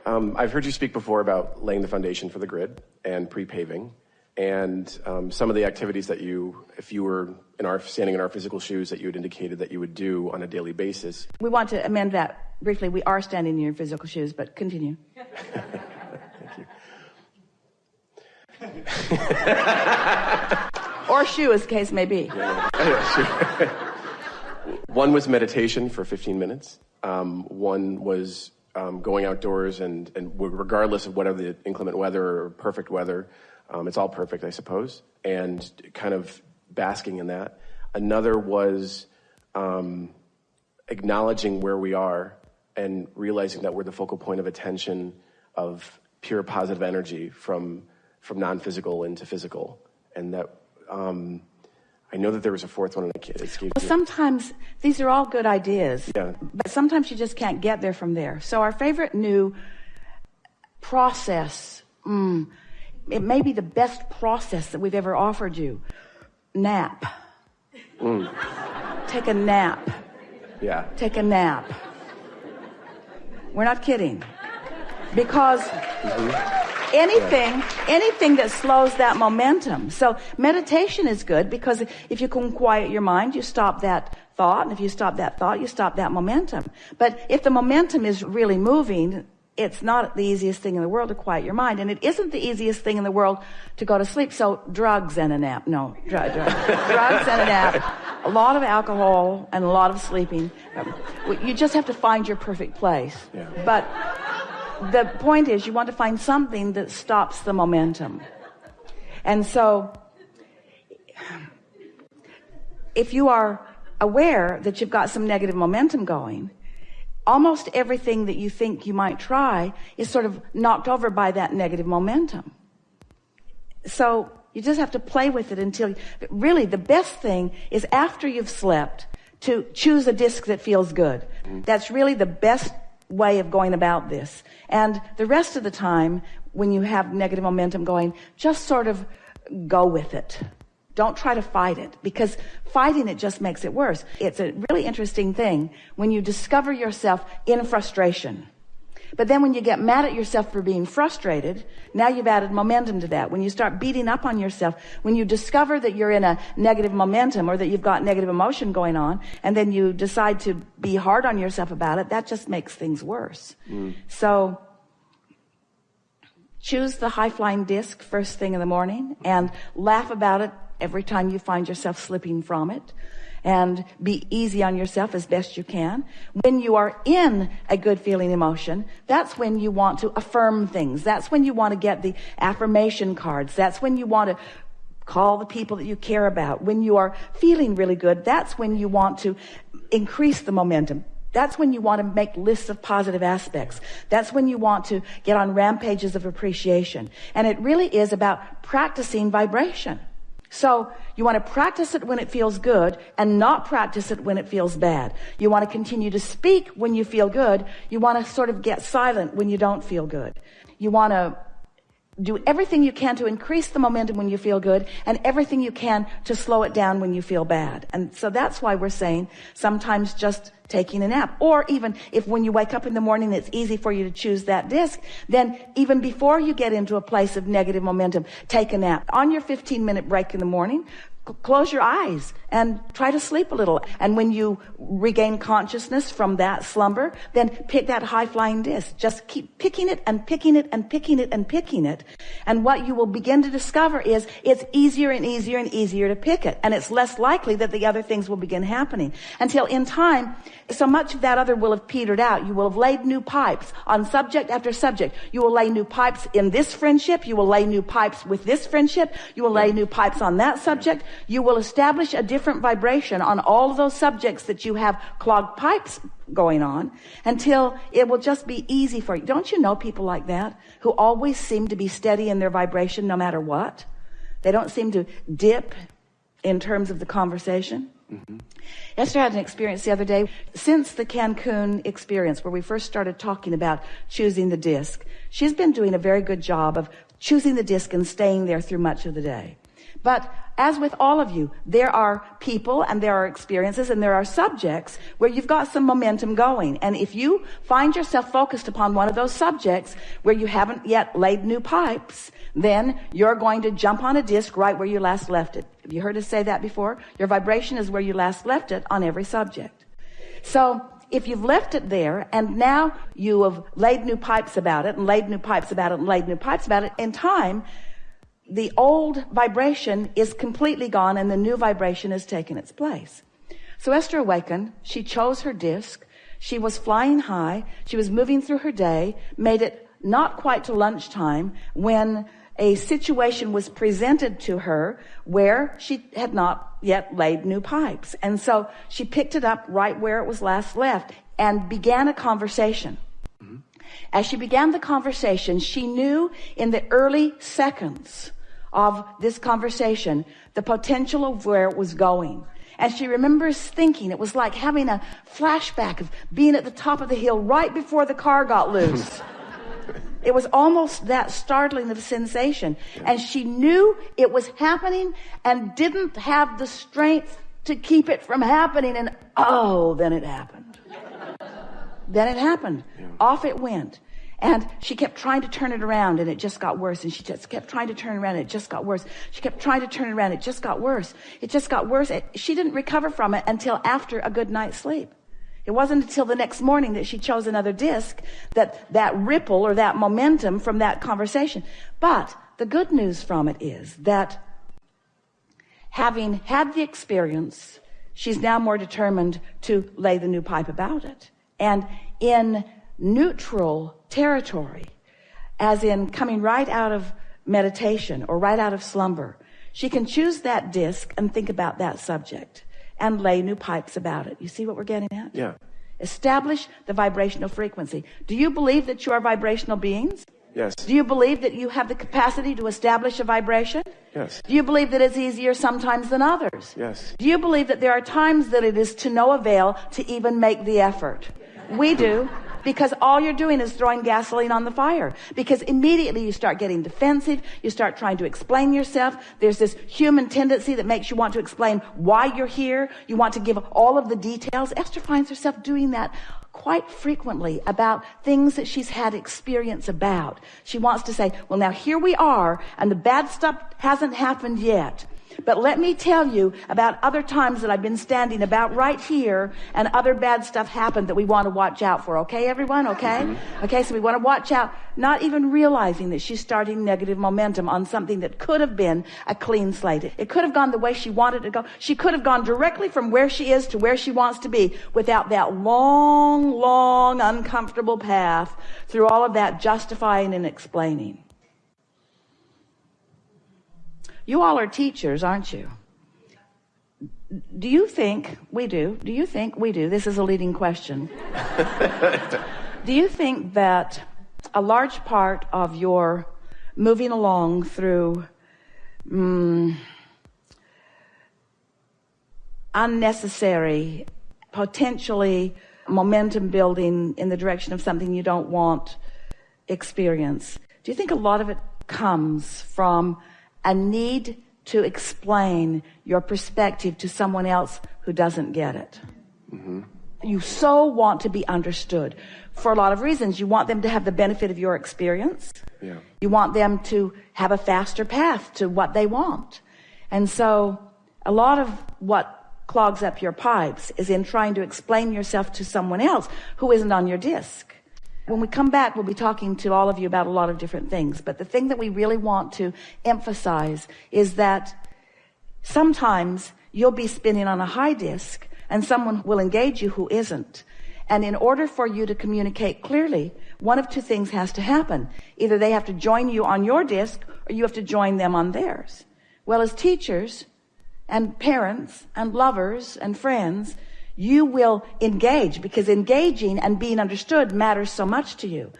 I've heard you speak before about laying the foundation for the grid and pre-paving, and some of the activities that you, if you were standing in our physical shoes, that you had indicated that you would do on a daily basis. We want to amend that briefly. We are standing in your physical shoes, but continue. Thank you. Or shoe, as the case may be. Yeah, sure. One was meditation for 15 minutes. One was going outdoors and regardless of whatever the inclement weather or perfect weather, it's all perfect, I suppose, and kind of basking in that. Another was acknowledging where we are and realizing that we're the focal point of attention of pure positive energy from non-physical into physical. And that I know that there was a fourth one and it escaped me. Well, sometimes these are all good ideas, yeah, but sometimes you just can't get there from there. So our favorite new process, it may be the best process that we've ever offered you. Nap. Take a nap. Yeah. Take a nap. We're not kidding. Because anything that slows that momentum. So meditation is good because if you can quiet your mind, you stop that thought. And if you stop that thought, you stop that momentum. But if the momentum is really moving, it's not the easiest thing in the world to quiet your mind. And it isn't the easiest thing in the world to go to sleep. So drugs and a nap. No, drugs and a nap. A lot of alcohol and a lot of sleeping. You just have to find your perfect place. Yeah. But the point is you want to find something that stops the momentum. And so if you are aware that you've got some negative momentum going, almost everything that you think you might try is sort of knocked over by that negative momentum. So you just have to play with it until really the best thing is after you've slept to choose a disc that feels good. That's really the best way of going about this. And the rest of the time, when you have negative momentum going, just sort of go with it. Don't try to fight it, because fighting it just makes it worse. It's a really interesting thing when you discover yourself in frustration. But then when you get mad at yourself for being frustrated, now you've added momentum to that. When you start beating up on yourself, when you discover that you're in a negative momentum or that you've got negative emotion going on, and then you decide to be hard on yourself about it, that just makes things worse. So choose the high-flying disc first thing in the morning and laugh about it every time you find yourself slipping from it. And be easy on yourself as best you can. When you are in a good feeling emotion, that's when you want to affirm things. That's when you want to get the affirmation cards. That's when you want to call the people that you care about. When you are feeling really good, that's when you want to increase the momentum. That's when you want to make lists of positive aspects. That's when you want to get on rampages of appreciation. And it really is about practicing vibration. So you want to practice it when it feels good and not practice it when it feels bad. You want to continue to speak when you feel good. You want to sort of get silent when you don't feel good. You want to do everything you can to increase the momentum when you feel good and everything you can to slow it down when you feel bad. And so that's why we're saying sometimes just taking a nap. Or even if when you wake up in the morning it's easy for you to choose that disc, then even before you get into a place of negative momentum, take a nap. On your 15-minute break in the morning, close your eyes and try to sleep a little. And when you regain consciousness from that slumber, then pick that high-flying disc. Just keep picking it and picking it and picking it and picking it. And what you will begin to discover is it's easier and easier and easier to pick it. And it's less likely that the other things will begin happening. Until in time, so much of that other will have petered out. You will have laid new pipes on subject after subject. You will lay new pipes in this friendship. You will lay new pipes with this friendship. You will lay new pipes on that subject. You will establish a different vibration on all of those subjects that you have clogged pipes going on until it will just be easy for you. Don't you know people like that who always seem to be steady in their vibration no matter what? They don't seem to dip in terms of the conversation. Esther had an experience the other day. Since the Cancun experience where we first started talking about choosing the disc, she's been doing a very good job of choosing the disc and staying there through much of the day. But as with all of you, there are people and there are experiences and there are subjects where you've got some momentum going. And if you find yourself focused upon one of those subjects where you haven't yet laid new pipes, then you're going to jump on a disc right where you last left it. Have you heard us say that before? Your vibration is where you last left it on every subject. So if you've left it there and now you have laid new pipes about it and laid new pipes about it and laid new pipes about it, in time, the old vibration is completely gone and the new vibration has taken its place. So Esther awakened. She chose her disc. She was flying high. She was moving through her day, made it not quite to lunchtime when a situation was presented to her where she had not yet laid new pipes. And so she picked it up right where it was last left and began a conversation. Mm-hmm. As she began the conversation, she knew in the early seconds of this conversation the potential of where it was going. And she remembers thinking it was like having a flashback of being at the top of the hill right before the car got loose. It was almost that startling of a sensation. And she knew it was happening and didn't have the strength to keep it from happening. And then it happened. Then it happened. Yeah. Off it went. And she kept trying to turn it around and it just got worse. And she just kept trying to turn it around and it just got worse. She kept trying to turn it around. It just got worse. It just got worse. She didn't recover from it until after a good night's sleep. It wasn't until the next morning that she chose another disc that ripple or that momentum from that conversation. But the good news from it is that having had the experience, she's now more determined to lay the new pipe about it. And in neutral territory, as in coming right out of meditation or right out of slumber, she can choose that disc and think about that subject and lay new pipes about it. You see what we're getting at? Yeah. Establish the vibrational frequency. Do you believe that you are vibrational beings? Yes. Do you believe that you have the capacity to establish a vibration? Yes. Do you believe that it's easier sometimes than others? Yes. Do you believe that there are times that it is to no avail to even make the effort? We do. Because all you're doing is throwing gasoline on the fire. Because immediately you start getting defensive. You start trying to explain yourself. There's this human tendency that makes you want to explain why you're here. You want to give all of the details. Esther finds herself doing that quite frequently about things that she's had experience about. She wants to say, well, now here we are, and the bad stuff hasn't happened yet. But let me tell you about other times that I've been standing about right here and other bad stuff happened that we want to watch out for. Okay, everyone? Okay? Mm-hmm. Okay, so we want to watch out, not even realizing that she's starting negative momentum on something that could have been a clean slate. It could have gone the way she wanted to go. She could have gone directly from where she is to where she wants to be without that long, long, uncomfortable path through all of that justifying and explaining. You all are teachers, aren't you? Do you think we do? Do you think we do? This is a leading question. Do you think that a large part of your moving along through unnecessary, potentially momentum building in the direction of something you don't want experience, do you think a lot of it comes from a need to explain your perspective to someone else who doesn't get it? Mm-hmm. You so want to be understood for a lot of reasons. You want them to have the benefit of your experience. Yeah. You want them to have a faster path to what they want. And so a lot of what clogs up your pipes is in trying to explain yourself to someone else who isn't on your disc. When we come back, we'll be talking to all of you about a lot of different things. But the thing that we really want to emphasize is that sometimes you'll be spinning on a high disc and someone will engage you who isn't. And in order for you to communicate clearly, one of two things has to happen. Either they have to join you on your disc or you have to join them on theirs. Well, as teachers and parents and lovers and friends, you will engage, because engaging and being understood matters so much to you.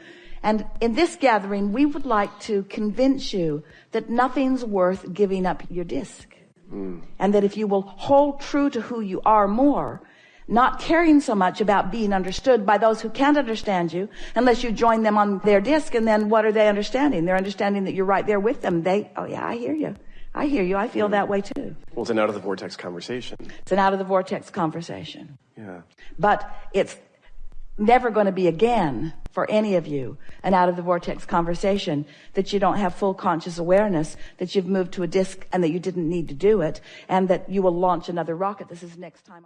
And in this gathering, we would like to convince you that nothing's worth giving up your disc. And that if you will hold true to who you are more, not caring so much about being understood by those who can't understand you, unless you join them on their disc, and then what are they understanding? They're understanding that you're right there with them. Oh yeah, I hear you. I hear you. I feel that way too. Well, it's an out of the vortex conversation. It's an out of the vortex conversation. Yeah. But it's never going to be again for any of you an out of the vortex conversation that you don't have full conscious awareness that you've moved to a disc and that you didn't need to do it and that you will launch another rocket. This is next time.